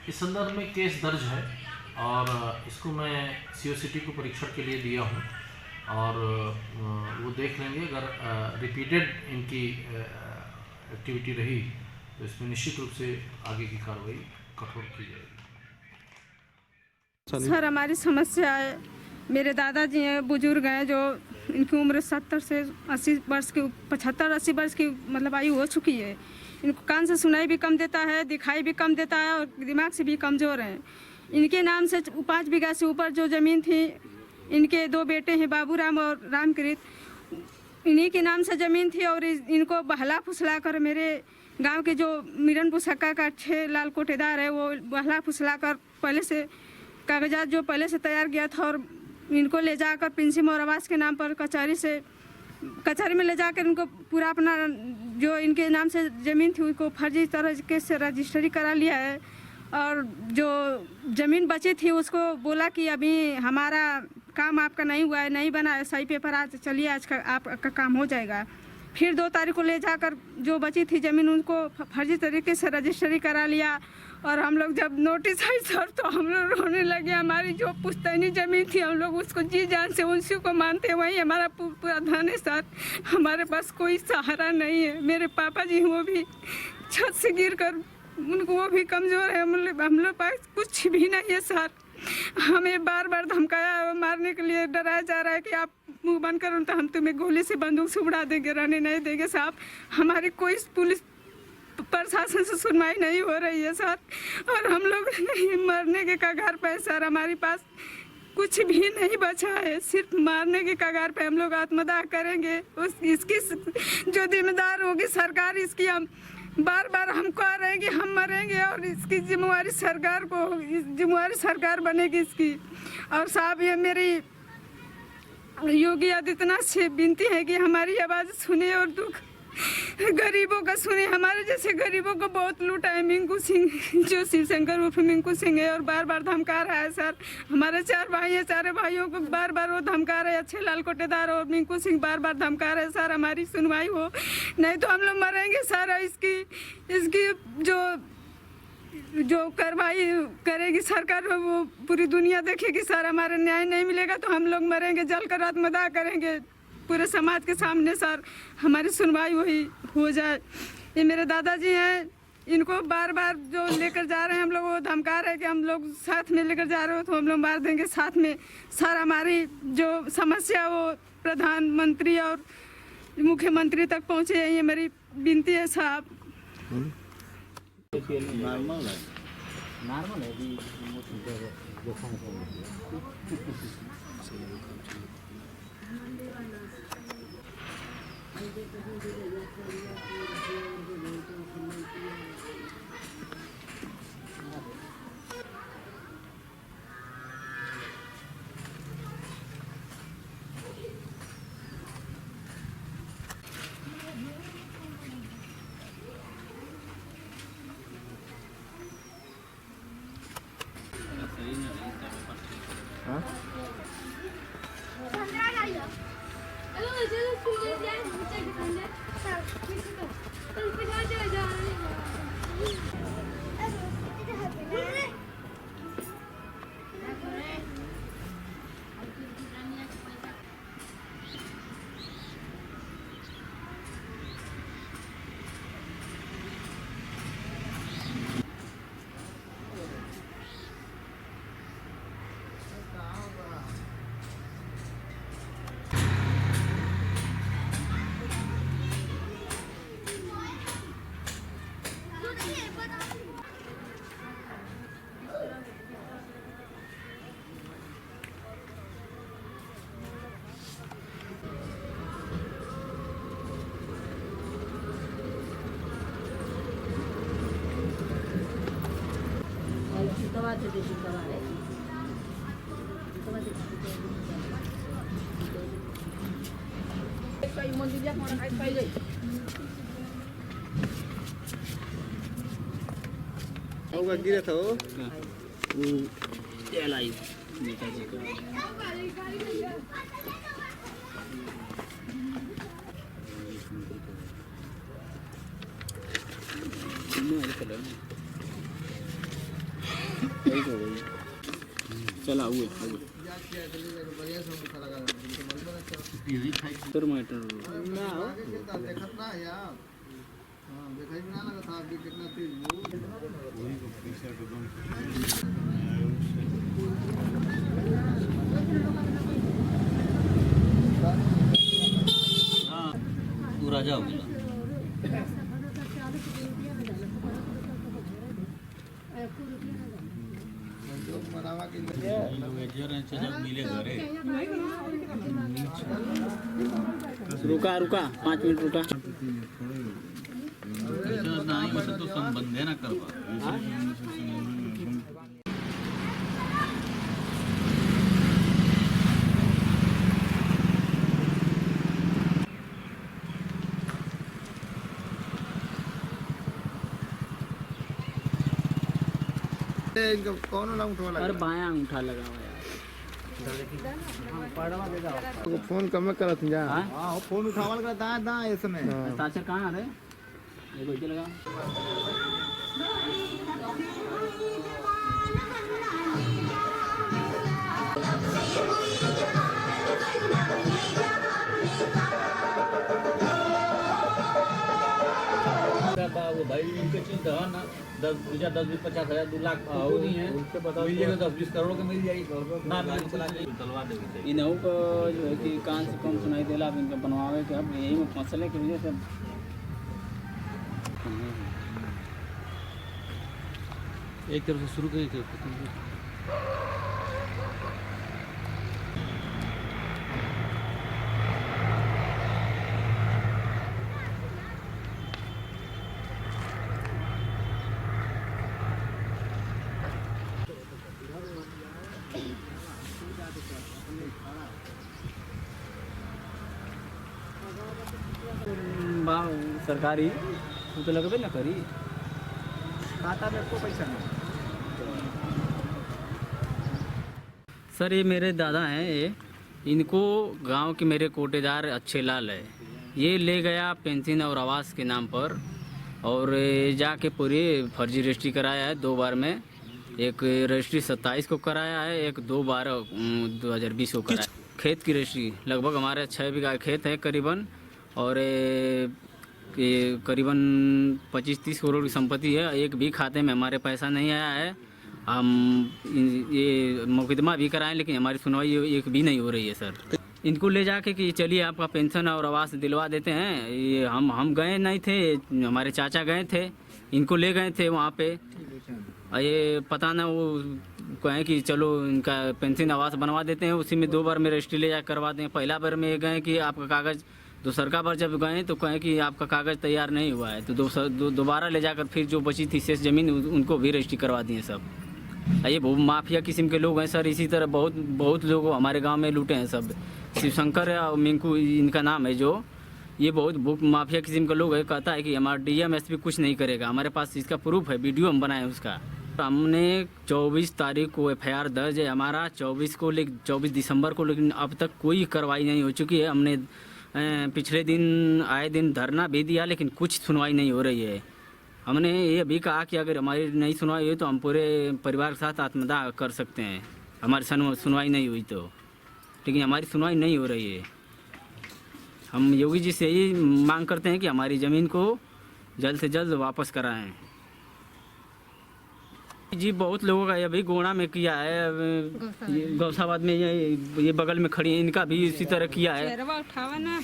इस संदर्भ में केस दर्ज है और इसको मैं सीओ सिटी को परीक्षण के लिए दिया हूँ और वो देख लेंगे। अगर रिपीटेड इनकी एक्टिविटी रही तो इसमें निश्चित रूप से आगे की कार्रवाई कठोर की जाएगी। सर, हमारी समस्या है, मेरे दादाजी हैं, बुजुर्ग हैं, जो इनकी उम्र 70 से 80 वर्ष की, 75-80 वर्ष की मतलब आयु हो चुकी है। इनको कान से सुनाई भी कम देता है, दिखाई भी कम देता है और दिमाग से भी कमज़ोर हैं। इनके नाम से 5 बीघा से ऊपर जो ज़मीन थी, इनके 2 बेटे हैं, बाबूराम और रामकृत, इन्हीं के नाम से ज़मीन थी और इनको बहला फुसला कर मेरे गांव के जो मिरन पुसक्का का 6 लाल कोटेदार है, वो बहला फुसला कर पहले से कागजात जो पहले से तैयार किया था और इनको ले जाकर पेंशन और आवास के नाम पर कचहरी में ले जाकर इनको पूरा अपना जो इनके नाम से ज़मीन थी उसको फर्जी तरीके से रजिस्ट्री करा लिया है। और जो ज़मीन बची थी उसको बोला कि अभी हमारा काम आपका नहीं हुआ है, नहीं बना है, सही पेपर आज चलिए, आज का आपका काम हो जाएगा। फिर 2 तारीख को ले जाकर जो बची थी ज़मीन उनको फर्जी तरीके से रजिस्ट्री करा लिया। और हम लोग जब नोटिस आई सर तो हम लोग रोने लगे। हमारी जो पुश्तैनी ज़मीन थी हम लोग उसको जी जान से उसी को मानते, वही हमारा पूरा धन है सर। हमारे पास कोई सहारा नहीं है। मेरे पापा जी वो भी छत से गिर कर उनको वो भी कमज़ोर है। हम लोग पास कुछ भी नहीं है सर। हमें बार बार धमकाया, मारने के लिए डराया जा रहा है कि आप मुंह बंद करो तो हम तुम्हें गोली से बंदूक से उड़ा देंगे, रहने नहीं देंगे साहब। हमारी कोई पुलिस प्रशासन से सुनवाई नहीं हो रही है सर और हम लोग मरने के कगार पे सर। हमारे पास कुछ भी नहीं बचा है, सिर्फ मारने के कगार पे हम लोग आत्मदाह करेंगे। इसकी जो जिम्मेदार होगी सरकार, इसकी हम बार बार हम कह रहे हैं कि हम मरेंगे और इसकी जिम्मेवारी सरकार बनेगी इसकी। और साहब, ये मेरी योगी आदित्यनाथ से विनती है कि हमारी आवाज़ सुने और दुख गरीबों का सुने। हमारे जैसे गरीबों को बहुत लूटा है मिंकू सिंह, जो शिवशंकर उर्फ मिंकू सिंह है, और बार बार धमका रहा है सर। हमारे 4 भाई हैं, 4 भाइयों को बार बार वो धमका रहे हैं। अच्छे लाल कोटेदार और मिंकू सिंह बार बार धमका रहे हैं सर। हमारी सुनवाई हो, नहीं तो हम लोग मरेंगे सर। इसकी जो कार्रवाई करेगी सरकार वो पूरी दुनिया देखेगी सर। हमारा न्याय नहीं मिलेगा तो हम लोग मरेंगे, जलकर आत्मदाह करेंगे पूरे समाज के सामने सर। हमारी सुनवाई वही हो जाए। ये मेरे दादाजी हैं, इनको बार बार जो लेकर जा रहे हैं हम लोग, वो धमका रहे हैं कि हम लोग साथ में लेकर जा रहे हो तो हम लोग मार देंगे साथ में सर। हमारी जो समस्या वो प्रधानमंत्री और मुख्यमंत्री तक पहुँचे, ये मेरी विनती है साहब। नॉर्मल है होगा गिरा था वो नेताजी को वही तो वही चला हुए टमाटर तू राजा हो गया। रुका रुका 5 मिनट रुका तो संबंध है ना करवा इनका कौन ना उठवा अरे बायां अंगूठा लगा हुआ यार तो फोन कम करत जा हाँ? हां फोन उठावल का दा दा इसमें हस्ताक्षर कहाँ है ये कोई लगा वो भाई उनके चिंता है ना 10 20 50 हजार 2 लाख वो नहीं है उनसे बता मिल जाएगा 10-20 करोड़ का मिल जाएगी ना मिल चला तलवा देंगे इन्हों को जो है कि कान से कम सुनाई देला अब इनका बनवावे के अब यही में मसले की वजह से एक तरफ से शुरू करें एक तरफ से सरकारी वो तो लगबे ना करी खाता में को पैसा नहीं सर ये मेरे दादा हैं ये इनको गांव के मेरे कोटेदार अच्छे लाल है ये ले गया पेंशन और आवास के नाम पर और ये जाके पूरी फर्जी रजिस्ट्री कराया है 2 बार में एक रजिस्ट्री 27 को कराया है एक 2 बार 2020 को कराया खेत की रजिस्ट्री लगभग हमारे 6 बीघा खेत है करीबन और ये करीबन 25-30 करोड़ की संपत्ति है एक भी खाते में हमारे पैसा नहीं आया है हम ये मुकदमा भी कराएं लेकिन हमारी सुनवाई एक भी नहीं हो रही है सर इनको ले जाके कि चलिए आपका पेंशन और आवास दिलवा देते हैं ये हम गए नहीं थे हमारे चाचा गए थे इनको ले गए थे वहाँ पे ये पता ना वो कहें कि चलो इनका पेंशन आवास बनवा देते हैं उसी में 2 बार में रजिस्ट्री ले जाकर करवा दें पहला बार में गए कि आपका कागज़ दूसरा बार जब गए तो कहें कि आपका कागज़ तैयार नहीं हुआ है तो दोबारा ले जाकर फिर जो बची थी शेष ज़मीन उनको भी रजिस्ट्री करवा दिए सब ये बहुत माफिया किस्म के लोग हैं सर इसी तरह बहुत लोग हमारे गांव में लूटे हैं सब शिवशंकर और मिंकू इनका नाम है जो ये बहुत माफिया किस्म का लोग है कहता है कि हमारा DMSP कुछ नहीं करेगा हमारे पास इसका प्रूफ है वीडियो हम बनाए उसका हमने 24 तारीख को FIR दर्ज है हमारा 24 दिसंबर को लेकिन अब तक कोई कार्रवाई नहीं हो चुकी है हमने पिछले दिन आए दिन धरना भी दिया लेकिन कुछ सुनवाई नहीं हो रही है हमने ये भी कहा कि अगर हमारी नहीं सुनवाई हुई तो हम पूरे परिवार के साथ आत्मदाह कर सकते हैं हमारी सुनवाई नहीं हुई तो लेकिन हमारी सुनवाई नहीं हो रही है हम योगी जी से यही मांग करते हैं कि हमारी ज़मीन को जल्द से जल्द वापस कराएं जी बहुत लोगों का ये भी गोड़ा में किया है गौसाबाद में ये बगल में खड़ी है इनका भी इसी तरह किया है उठावा ना